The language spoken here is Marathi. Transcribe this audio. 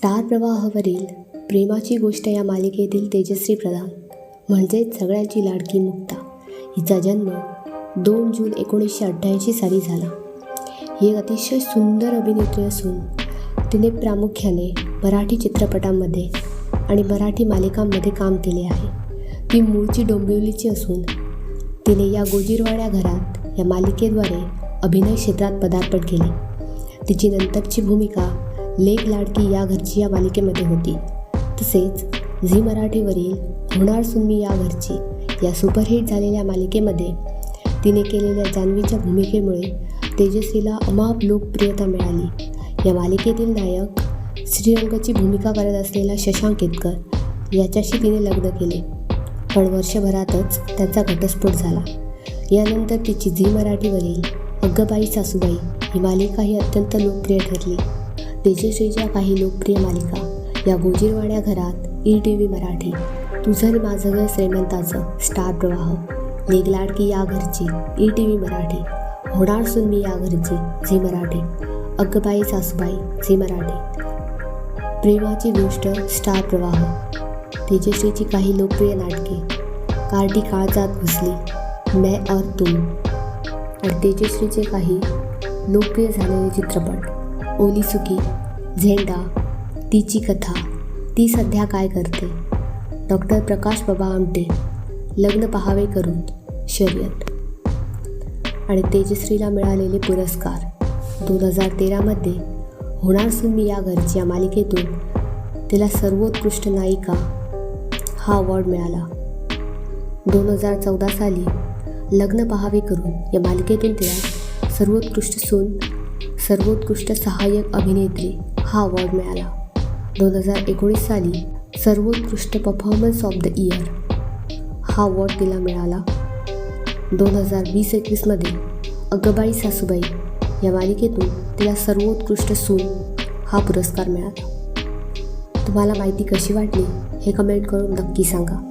स्टार प्रवाहावरील प्रेमाची गोष्ट या मालिकेतील तेजश्री प्रधान म्हणजेच सगळ्यांची लाडकी मुक्ता हिचा जन्म 2 जून 1988 साली झाला. ही एक अतिशय सुंदर अभिनेत्री असून तिने प्रामुख्याने मराठी चित्रपटांमध्ये आणि मराठी मालिकांमध्ये काम केले आहे. ती मूळची डोंबिवलीची असून तिने या गोजीरवाड्या घरात या मालिकेद्वारे अभिनय क्षेत्रात पदार्पण केले. तिची नंतरची भूमिका लेक लाडकी या घरची या मालिकेमध्ये होती. तसेच झी मराठीवरील होणार सून मी या घरची या सुपरहिट झालेल्या मालिकेमध्ये तिने केलेल्या जान्हवीच्या भूमिकेमुळे तेजश्रीला अमाप लोकप्रियता मिळाली. या मालिकेतील नायक श्रीरंगची भूमिका करत असलेला शशांक केतकर याच्याशी तिने लग्न केले, पण वर्षभरातच त्यांचा घटस्फोट झाला. यानंतर तिची झी मराठीवरील अगं बाई सासूबाई ही मालिका ही अत्यंत लोकप्रिय ठरली. तेजश्रीच्या काही लोकप्रिय मालिका या गोजीरवाड्या घरात, ETV मराठी, तुझं माझं घर श्रीमंताचं, स्टार प्रवाह, लेक लाडकी या घरची, ETV मराठी, होणार सून मी या घरची, झी मराठी, अगं बाई सासूबाई, झी मराठी, प्रेमाची गोष्ट, स्टार प्रवाह. तेजश्रीची काही लोकप्रिय नाटके कार्टी काळजात घुसली, मैं और तुम, आणि तेजश्रीचे काही लोकप्रिय झालेले चित्रपट ओली सुकी, झेंडा, तिची कथा, ती सध्या काय करते, डॉक्टर प्रकाश बाबा आमटे, लग्न पहावे करून, शर्यत. आणि तेजश्रीला मिळालेले पुरस्कार 2013मध्ये होणार सून मी या घरची या मालिकेतून तिला सर्वोत्कृष्ट नायिका हा अवॉर्ड मिळाला. 2014 साली लग्न पहावे करून या मालिकेतून तिला सर्वोत्कृष्ट सून, सर्वोत्कृष्ट सहाय्यक अभिनेत्री हा अवॉर्ड मिळाला. 2019 साली सर्वोत्कृष्ट परफॉर्मन्स ऑफ द इयर हा अवॉर्ड तिला मिळाला. 2020-21मध्ये अगं बाई सासूबाई या मालिकेतून तिला सर्वोत्कृष्ट सून हा पुरस्कार मिळाला. तुम्हाला माहिती कशी वाटली हे कमेंट करून नक्की सांगा.